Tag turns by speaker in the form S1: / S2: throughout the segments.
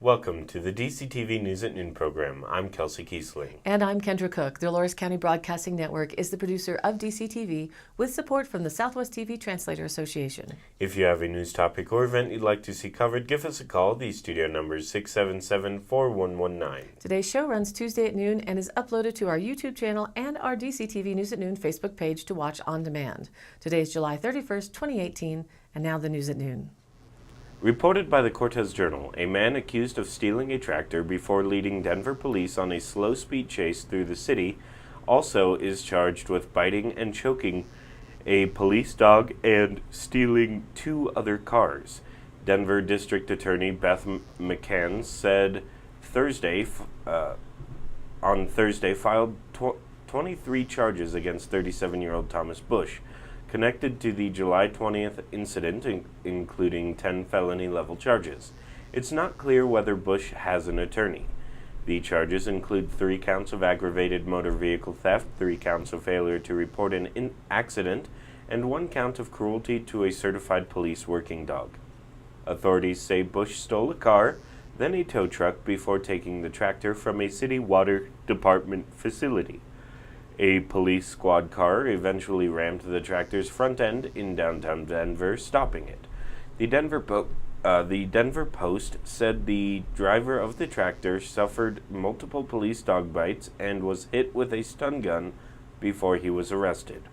S1: Welcome to the DCTV News at Noon program. I'm Kelsey Kiesling.
S2: And I'm Kendra Cook. The Dolores County Broadcasting Network is the producer of DCTV with support from the Southwest TV Translator Association.
S1: If you have a news topic or event you'd like to see covered, give us a call. The studio number is 677-4119.
S2: Today's show runs Tuesday at noon and is uploaded to our YouTube channel and our DCTV News at Noon Facebook page to watch on demand. Today is July 31st, 2018, and now the news at noon.
S1: Reported by the Cortez Journal, a man accused of stealing a tractor before leading Denver police on a slow-speed chase through the city also is charged with biting and choking a police dog and stealing 2 other cars. Denver District Attorney Beth McCann said on Thursday filed 23 charges against 37-year-old Thomas Bush, connected to the July 20th incident, including 10 felony-level charges. It's not clear whether Bush has an attorney. The charges include 3 counts of aggravated motor vehicle theft, 3 counts of failure to report an accident, and 1 count of cruelty to a certified police working dog. Authorities say Bush stole a car, then a tow truck before taking the tractor from a city water department facility. A police squad car eventually rammed the tractor's front end in downtown Denver, stopping it. The Denver Post said the driver of the tractor suffered multiple police dog bites and was hit with a stun gun before he was arrested.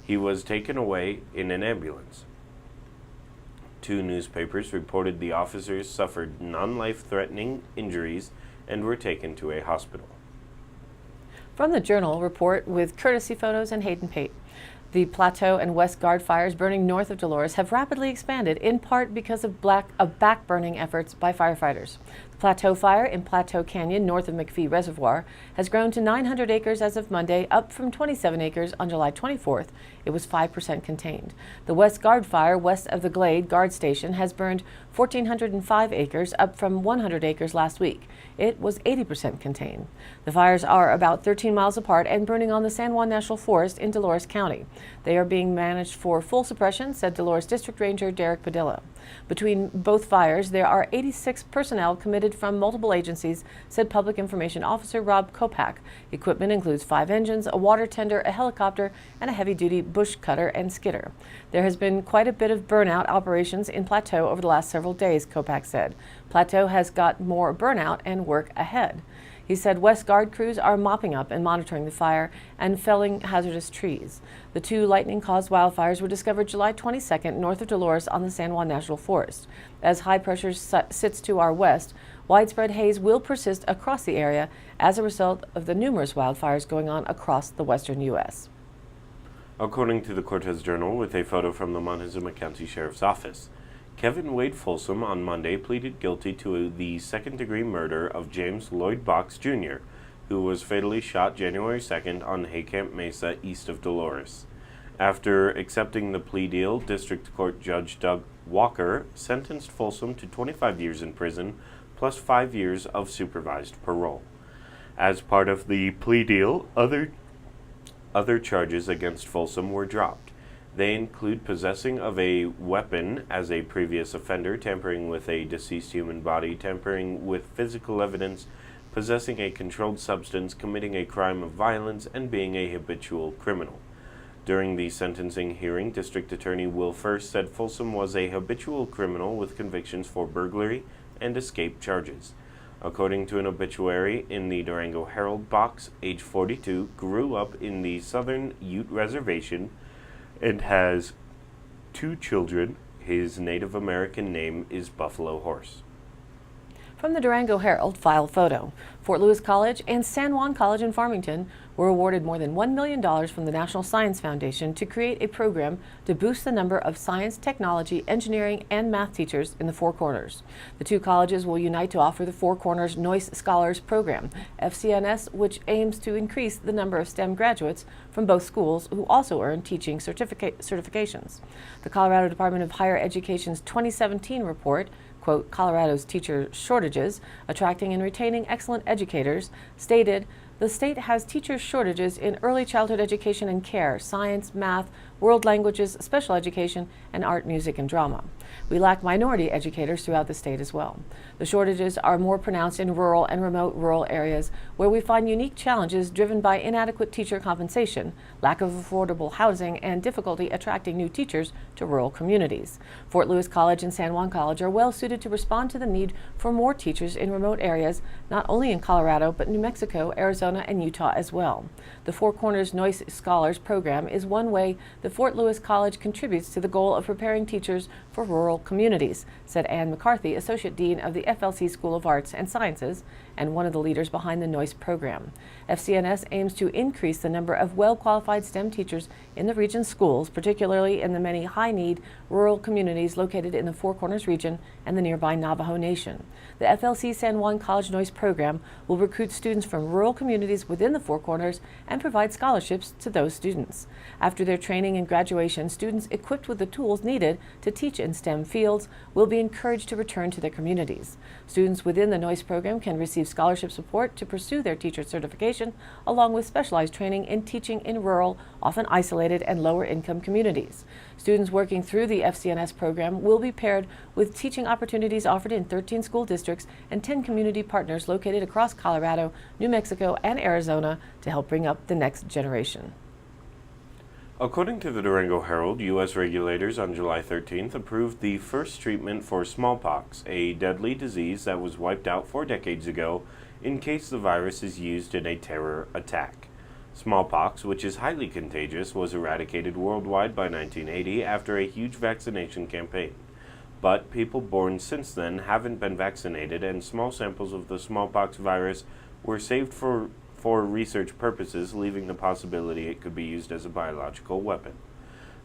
S1: He was taken away in an ambulance. 2 newspapers reported the officers suffered non-life-threatening injuries and were taken to a hospital.
S2: From the Journal report with courtesy photos and Hayden Pate. The Plateau and West Guard fires burning north of Dolores have rapidly expanded, in part because of back-burning efforts by firefighters. The Plateau fire in Plateau Canyon, north of McPhee Reservoir, has grown to 900 acres as of Monday, up from 27 acres on July 24th. It was 5% contained. The West Guard fire, west of the Glade Guard Station, has burned 1,405 acres, up from 100 acres last week. It was 80% contained. The fires are about 13 miles apart and burning on the San Juan National Forest in Dolores County. They are being managed for full suppression, said Dolores District Ranger Derek Padilla. Between both fires, there are 86 personnel committed from multiple agencies, said Public Information Officer Rob Kopak. Equipment includes 5 engines, a water tender, a helicopter, and a heavy-duty bush cutter and skidder. There has been quite a bit of burnout operations in Plateau over the last several days, Kopak said. Plateau has got more burnout and work ahead. He said West Guard crews are mopping up and monitoring the fire and felling hazardous trees. The 2 lightning-caused wildfires were discovered July 22nd north of Dolores on the San Juan National Forest. As high pressure sits to our west, widespread haze will persist across the area as a result of the numerous wildfires going on across the western U.S.
S1: According to the Cortez Journal, with a photo from the Montezuma County Sheriff's Office, Kevin Wade Folsom on Monday pleaded guilty to the second-degree murder of James Lloyd Box Jr., who was fatally shot January 2nd on Haycamp Mesa east of Dolores. After accepting the plea deal, District Court Judge Doug Walker sentenced Folsom to 25 years in prison plus 5 years of supervised parole. As part of the plea deal, other charges against Folsom were dropped. They include possessing of a weapon as a previous offender, tampering with a deceased human body, tampering with physical evidence, possessing a controlled substance, committing a crime of violence, and being a habitual criminal. During the sentencing hearing, District Attorney Will First said Folsom was a habitual criminal with convictions for burglary and escape charges. According to an obituary in the Durango Herald, Box, age 42, grew up in the Southern Ute Reservation and has 2 children. His Native American name is Buffalo Horse.
S2: From the Durango Herald file photo, Fort Lewis College and San Juan College in Farmington were awarded more than $1 million from the National Science Foundation to create a program to boost the number of science, technology, engineering, and math teachers in the Four Corners. The 2 colleges will unite to offer the Four Corners Noyce Scholars Program, FCNS, which aims to increase the number of STEM graduates from both schools who also earn teaching certifications. The Colorado Department of Higher Education's 2017 report, quote, Colorado's Teacher Shortages, Attracting and Retaining Excellent Educators, stated The state has teacher shortages in early childhood education and care, science, math, world languages, special education, and art, music, and drama. We lack minority educators throughout the state as well. The shortages are more pronounced in rural and remote rural areas where we find unique challenges driven by inadequate teacher compensation, lack of affordable housing, and difficulty attracting new teachers to rural communities. Fort Lewis College and San Juan College are well suited to respond to the need for more teachers in remote areas, not only in Colorado, but New Mexico, Arizona, and Utah as well. The Four Corners Noyce Scholars Program is one way the Fort Lewis College contributes to the goal of preparing teachers for rural communities, said Ann McCarthy, Associate Dean of the FLC School of Arts and Sciences and one of the leaders behind the Noyce program. FCNS aims to increase the number of well-qualified STEM teachers in the region's schools, particularly in the many high-need rural communities located in the Four Corners region and the nearby Navajo Nation. The FLC San Juan College Noyce program will recruit students from rural communities within the Four Corners and provide scholarships to those students. After their training and graduation, students equipped with the tools needed to teach in STEM fields will be encouraged to return to their communities. Students within the Noyce program can receive scholarship support to pursue their teacher certification, along with specialized training in teaching in rural, often isolated and lower income communities. Students working through the FCNS program will be paired with teaching opportunities offered in 13 school districts and 10 community partners located across Colorado, New Mexico, and Arizona to help bring up the next generation.
S1: According to the Durango Herald, U.S. regulators on July 13th approved the first treatment for smallpox, a deadly disease that was wiped out 4 decades ago in case the virus is used in a terror attack. Smallpox, which is highly contagious, was eradicated worldwide by 1980 after a huge vaccination campaign. But people born since then haven't been vaccinated, and small samples of the smallpox virus were saved for research purposes, leaving the possibility it could be used as a biological weapon.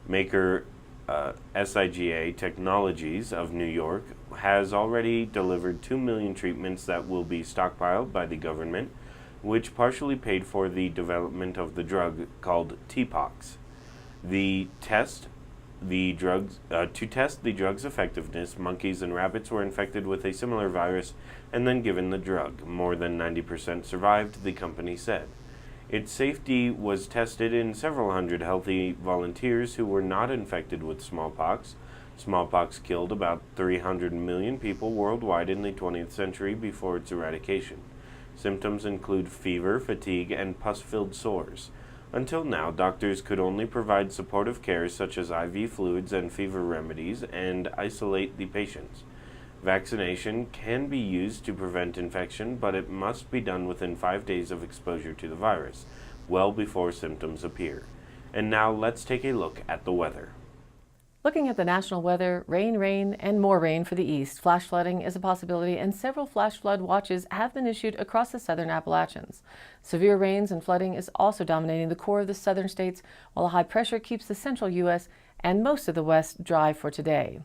S1: Maker SIGA Technologies of New York has already delivered 2 million treatments that will be stockpiled by the government, which partially paid for the development of the drug called TPOXX. To test the drug's effectiveness, monkeys and rabbits were infected with a similar virus and then given the drug. More than 90% survived, the company said. Its safety was tested in several hundred healthy volunteers who were not infected with smallpox. Smallpox killed about 300 million people worldwide in the 20th century before its eradication. Symptoms include fever, fatigue, and pus-filled sores. Until now, doctors could only provide supportive care such as IV fluids and fever remedies and isolate the patients. Vaccination can be used to prevent infection, but it must be done within 5 days of exposure to the virus, well before symptoms appear. And now let's take a look at the weather.
S2: Looking at the national weather, rain, and more rain for the east. Flash flooding is a possibility, and several flash flood watches have been issued across the southern Appalachians. Severe rains and flooding is also dominating the core of the southern states, while a high pressure keeps the central U.S. and most of the west dry for today.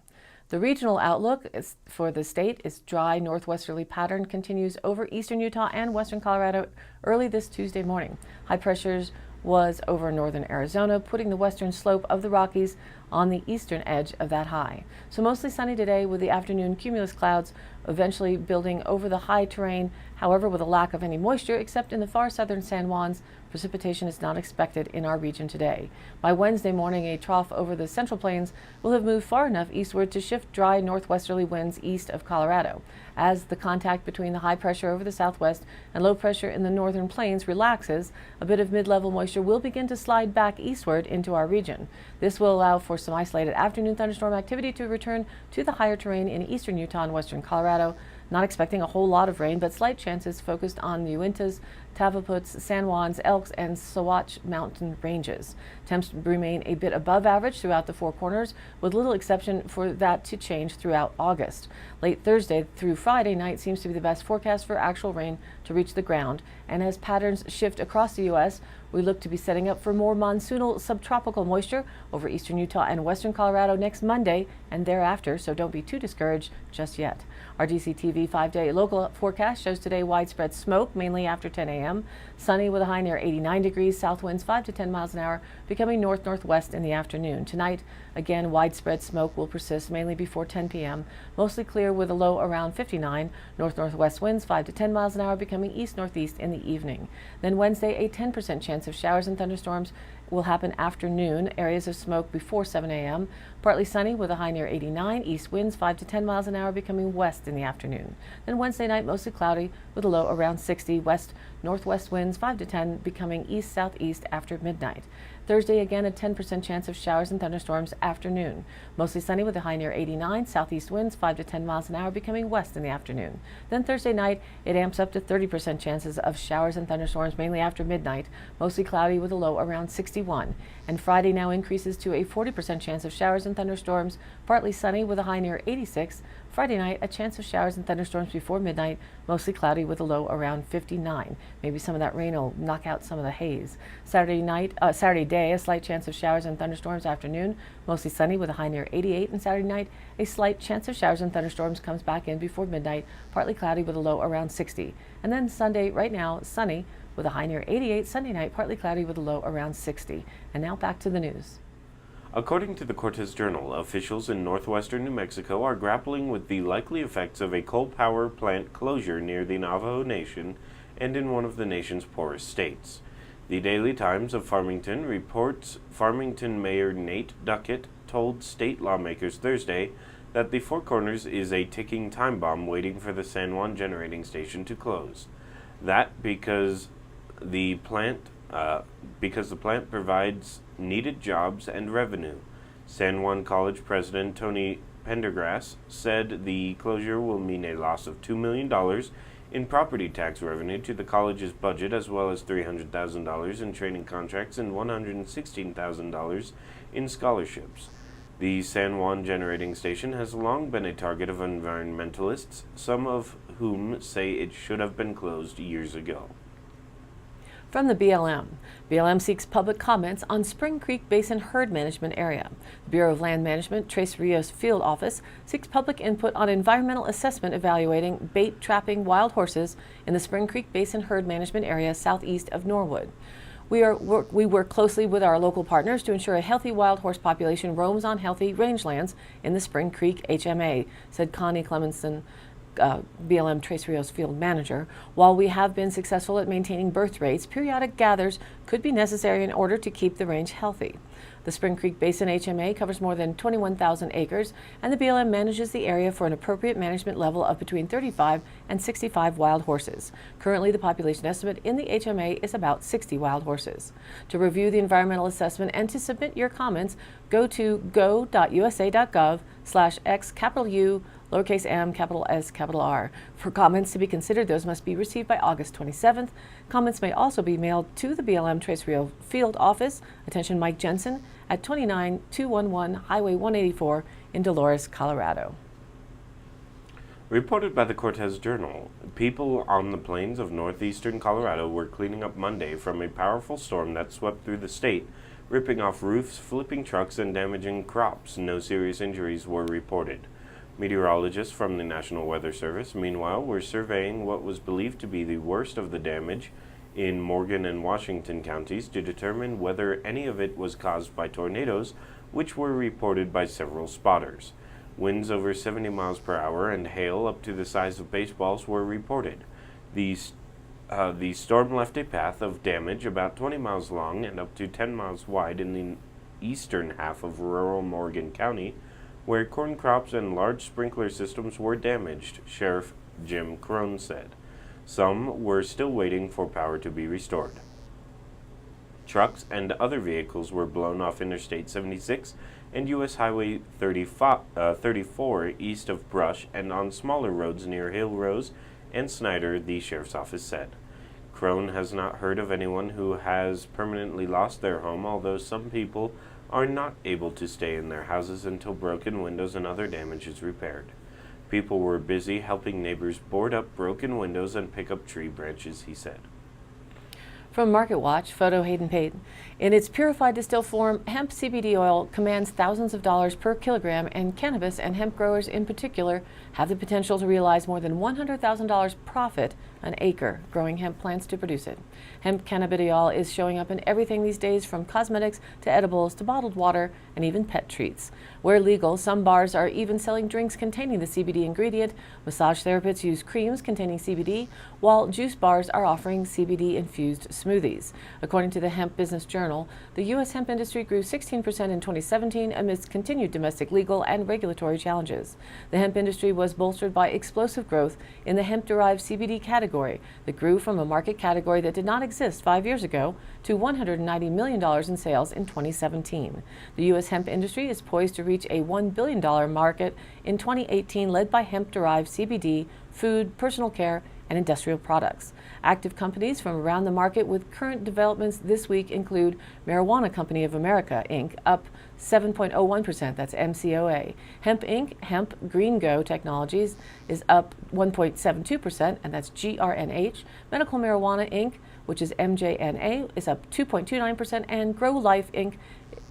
S2: The regional outlook for the state is dry northwesterly pattern continues over eastern Utah and western Colorado early this Tuesday morning. High pressures was over northern Arizona, putting the western slope of the Rockies on the eastern edge of that high. So mostly sunny today with the afternoon cumulus clouds eventually building over the high terrain, however with a lack of any moisture except in the far southern San Juans. Precipitation is not expected in our region today. By Wednesday morning, a trough over the Central Plains will have moved far enough eastward to shift dry northwesterly winds east of Colorado. As the contact between the high pressure over the southwest and low pressure in the northern plains relaxes, a bit of mid-level moisture will begin to slide back eastward into our region. This will allow for some isolated afternoon thunderstorm activity to return to the higher terrain in eastern Utah and western Colorado. Not expecting a whole lot of rain, but slight chances focused on the Uintas, Tavaputs, San Juans, Elks, and Sawatch mountain ranges. Temps remain a bit above average throughout the Four Corners, with little exception for that to change throughout August. Late Thursday through Friday night seems to be the best forecast for actual rain to reach the ground, and as patterns shift across the U.S., We look to be setting up for more monsoonal subtropical moisture over eastern Utah and western Colorado next Monday and thereafter, so don't be too discouraged just yet. Our DCTV 5-day local forecast shows today widespread smoke, mainly after 10 a.m. Sunny with a high near 89 degrees, south winds 5 to 10 miles an hour, becoming north-northwest in the afternoon. Tonight, again, widespread smoke will persist mainly before 10 p.m. Mostly clear with a low around 59. North-northwest winds 5 to 10 miles an hour, becoming east-northeast in the evening. Then Wednesday, a 10% chance of showers and thunderstorms will happen after noon. Areas of smoke before 7 a.m. Partly sunny with a high near 89. East winds 5 to 10 miles an hour, becoming west in the afternoon. Then Wednesday night, mostly cloudy with a low around 60. West northwest winds 5 to 10, becoming east southeast after midnight. Thursday, again, a 10% chance of showers and thunderstorms afternoon. Mostly sunny with a high near 89. Southeast winds 5 to 10 miles an hour, becoming west in the afternoon. Then Thursday night, it amps up to 30% chances of showers and thunderstorms, mainly after midnight. Mostly cloudy with a low around 61. And Friday now increases to a 40% chance of showers and thunderstorms, partly sunny with a high near 86. Friday night, a chance of showers and thunderstorms before midnight, mostly cloudy with a low around 59. Maybe some of that rain will knock out some of the haze. Saturday day, a slight chance of showers and thunderstorms afternoon, mostly sunny with a high near 88. And Saturday night, a slight chance of showers and thunderstorms comes back in before midnight, partly cloudy with a low around 60. And then Sunday, right now, sunny with a high near 88. Sunday night, partly cloudy with a low around 60. And now back to the news.
S1: According to the Cortez Journal, officials in northwestern New Mexico are grappling with the likely effects of a coal power plant closure near the Navajo Nation and in one of the nation's poorest states. The Daily Times of Farmington reports Farmington Mayor Nate Duckett told state lawmakers Thursday that the Four Corners is a ticking time bomb waiting for the San Juan generating station to close. That because the plant provides needed jobs and revenue. San Juan College President Tony Pendergrass said the closure will mean a loss of $2 million in property tax revenue to the college's budget, as well as $300,000 in training contracts and $116,000 in scholarships. The San Juan generating station has long been a target of environmentalists, some of whom say it should have been closed years ago.
S2: From the BLM seeks public comments on Spring Creek Basin herd management area. The Bureau of Land Management, Tres Rios Field Office, seeks public input on environmental assessment evaluating bait trapping wild horses in the Spring Creek Basin herd management area southeast of Norwood. We work closely with our local partners to ensure a healthy wild horse population roams on healthy rangelands in the Spring Creek HMA, said Connie Clemenson, BLM Tres Rios field manager. While we have been successful at maintaining birth rates, periodic gathers could be necessary in order to keep the range healthy. The Spring Creek Basin HMA covers more than 21,000 acres, and the BLM manages the area for an appropriate management level of between 35 and 65 wild horses. Currently, the population estimate in the HMA is about 60 wild horses. To review the environmental assessment and to submit your comments, go to go.usa.gov/X lowercase m, capital S, capital R. For comments to be considered, those must be received by August 27th. Comments may also be mailed to the BLM Tres Rios Field Office, attention Mike Jensen, at 29211 Highway 184 in Dolores, Colorado.
S1: Reported by the Cortez Journal, people on the plains of northeastern Colorado were cleaning up Monday from a powerful storm that swept through the state, ripping off roofs, flipping trucks, and damaging crops. No serious injuries were reported. Meteorologists from the National Weather Service, meanwhile, were surveying what was believed to be the worst of the damage in Morgan and Washington counties to determine whether any of it was caused by tornadoes, which were reported by several spotters. Winds over 70 miles per hour and hail up to the size of baseballs were reported. The storm left a path of damage about 20 miles long and up to 10 miles wide in the eastern half of rural Morgan County, where corn crops and large sprinkler systems were damaged, Sheriff Jim Crone said. Some were still waiting for power to be restored. Trucks and other vehicles were blown off Interstate 76 and U.S. Highway 34 east of Brush and on smaller roads near Hill Rose and Snyder, the sheriff's office said. Crone has not heard of anyone who has permanently lost their home, although some people are not able to stay in their houses until broken windows and other damage is repaired. People were busy helping neighbors board up broken windows and pick up tree branches, he said.
S2: From MarketWatch, photo Hayden Payton. In its purified distilled form, hemp CBD oil commands thousands of dollars per kilogram, and cannabis and hemp growers in particular have the potential to realize more than $100,000 profit an acre growing hemp plants to produce it. Hemp cannabidiol is showing up in everything these days, from cosmetics to edibles to bottled water and even pet treats. Where legal, some bars are even selling drinks containing the CBD ingredient. Massage therapists use creams containing CBD, while juice bars are offering CBD-infused smoothies. According to the Hemp Business Journal, the U.S. hemp industry grew 16% in 2017 amidst continued domestic legal and regulatory challenges. The hemp industry was bolstered by explosive growth in the hemp-derived CBD category that grew from a market category that did not exist 5 years ago to $190 million in sales in 2017. The U.S. hemp industry is poised to reach a $1 billion market in 2018, led by hemp-derived CBD, food, personal care, and industrial products. Active companies from around the market with current developments this week include Marijuana Company of America, Inc., up 7.01%, that's MCOA. Hemp Inc., Hemp Green Go Technologies is up 1.72%, and that's GRNH. Medical Marijuana Inc., which is MJNA, is up 2.29%, and Grow Life Inc.,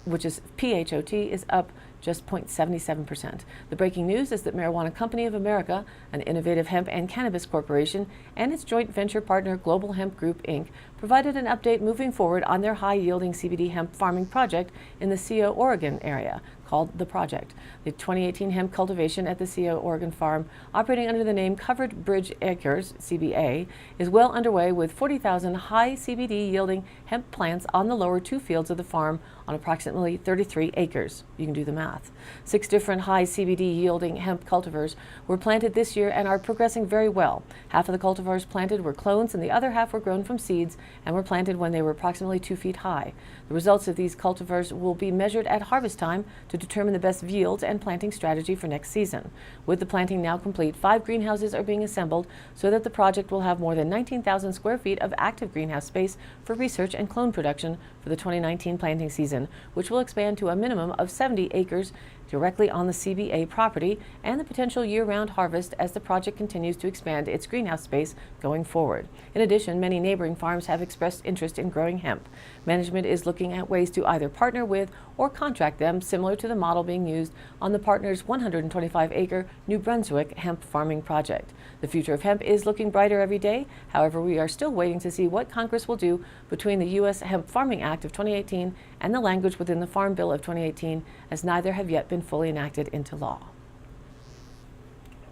S2: which is PHOT, is up just 0.77%. The breaking news is that Marijuana Company of America, an innovative hemp and cannabis corporation, and its joint venture partner Global Hemp Group, Inc., provided an update moving forward on their high-yielding CBD hemp farming project in the CO, Oregon area, called The Project. The 2018 hemp cultivation at the CO, Oregon farm, operating under the name Covered Bridge Acres, CBA, is well underway with 40,000 high CBD yielding hemp plants on the lower two fields of the farm on approximately 33 acres. You can do the math. 6 different high CBD yielding hemp cultivars were planted this year and are progressing very well. Half of the cultivars planted were clones and the other half were grown from seeds and were planted when they were approximately 2 feet high. The results of these cultivars will be measured at harvest time to determine the best yields and planting strategy for next season. With the planting now complete, 5 greenhouses are being assembled so that the project will have more than 19,000 square feet of active greenhouse space for research and clone production for the 2019 planting season, which will expand to a minimum of 70 acres directly on the CBA property, and the potential year-round harvest as the project continues to expand its greenhouse space going forward. In addition, many neighboring farms have expressed interest in growing hemp. Management is looking at ways to either partner with or contract them, similar to the model being used on the partner's 125-acre New Brunswick hemp farming project. The future of hemp is looking brighter every day. However, we are still waiting to see what Congress will do between the U.S. Hemp Farming Act of 2018 and the language within the Farm Bill of 2018, as neither have yet been fully enacted into law.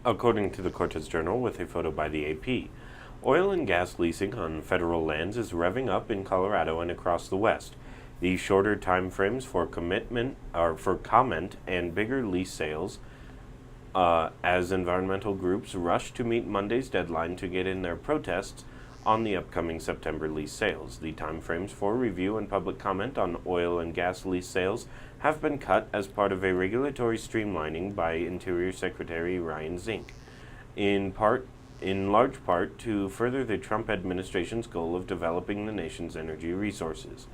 S1: According to the Cortez Journal, with a photo by the AP, oil and gas leasing on federal lands is revving up in Colorado and across the West. The shorter time frames for comment and bigger lease sales as environmental groups rush to meet Monday's deadline to get in their protests on the upcoming September lease sales. The timeframes for review and public comment on oil and gas lease sales have been cut as part of a regulatory streamlining by Interior Secretary Ryan Zink, in large part to further the Trump administration's goal of developing the nation's energy resources.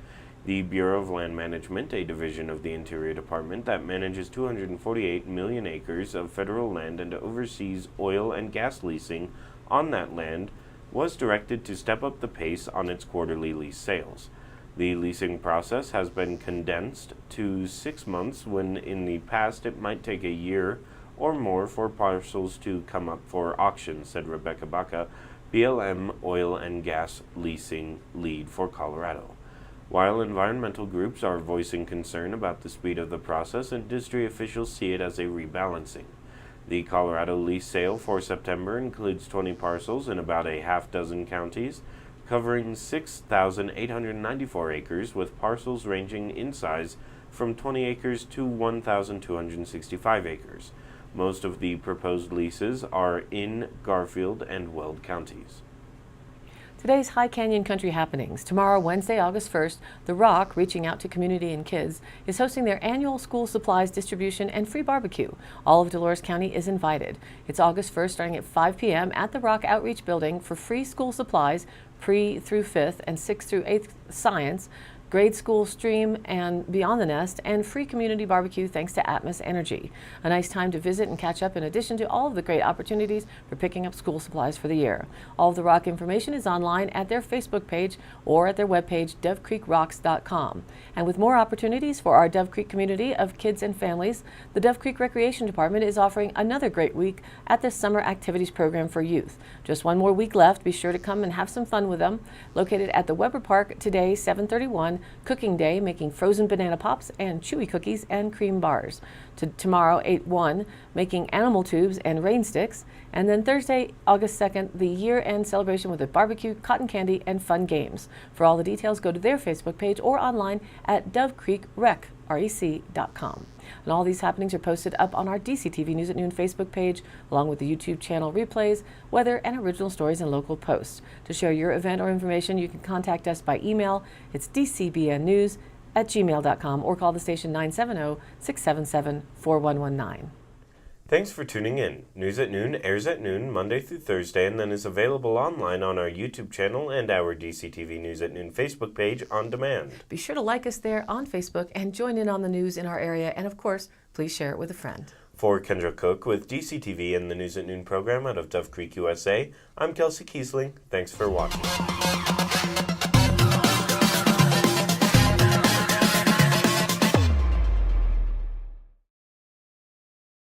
S1: The Bureau of Land Management, a division of the Interior Department that manages 248 million acres of federal land and oversees oil and gas leasing on that land, was directed to step up the pace on its quarterly lease sales. The leasing process has been condensed to 6 months when in the past it might take a year or more for parcels to come up for auction, said Rebecca Baca, BLM oil and gas leasing lead for Colorado. While environmental groups are voicing concern about the speed of the process, industry officials see it as a rebalancing. The Colorado lease sale for September includes 20 parcels in about a half-dozen counties, covering 6,894 acres, with parcels ranging in size from 20 acres to 1,265 acres. Most of the proposed leases are in Garfield and Weld counties.
S2: Today's High Canyon Country happenings. Tomorrow, Wednesday, August 1st, The Rock, reaching out to community and kids, is hosting their annual school supplies distribution and free barbecue. All of Dolores County is invited. It's August 1st, starting at 5 p.m. at the Rock Outreach Building for free school supplies, pre through 5th and 6th through 8th science, grade school stream and Beyond the Nest, and free community barbecue thanks to Atmos Energy. A nice time to visit and catch up in addition to all of the great opportunities for picking up school supplies for the year. All of the Rock information is online at their Facebook page or at their webpage, DoveCreekRocks.com. And with more opportunities for our Dove Creek community of kids and families, the Dove Creek Recreation Department is offering another great week at the Summer Activities Program for Youth. Just one more week left. Be sure to come and have some fun with them. Located at the Weber Park today, 7:31, Cooking Day, making frozen banana pops and chewy cookies and cream bars. Tomorrow, 8/1, making animal tubes and rain sticks. And then Thursday, August 2nd, the year-end celebration with a barbecue, cotton candy, and fun games. For all the details, go to their Facebook page or online at dovecreekrec.com. And all these happenings are posted up on our DCTV News at Noon Facebook page, along with the YouTube channel replays, weather, and original stories and local posts. To share your event or information, you can contact us by email. It's dcbnnews@gmail.com or call the station 970-677-4119.
S1: Thanks for tuning in. News at Noon airs at noon Monday through Thursday and then is available online on our YouTube channel and our DCTV News at Noon Facebook page on demand.
S2: Be sure to like us there on Facebook and join in on the news in our area. And of course, please share it with a friend.
S1: For Kendra Cook with DCTV and the News at Noon program out of Dove Creek, USA, I'm Kelsey Kiesling. Thanks for watching.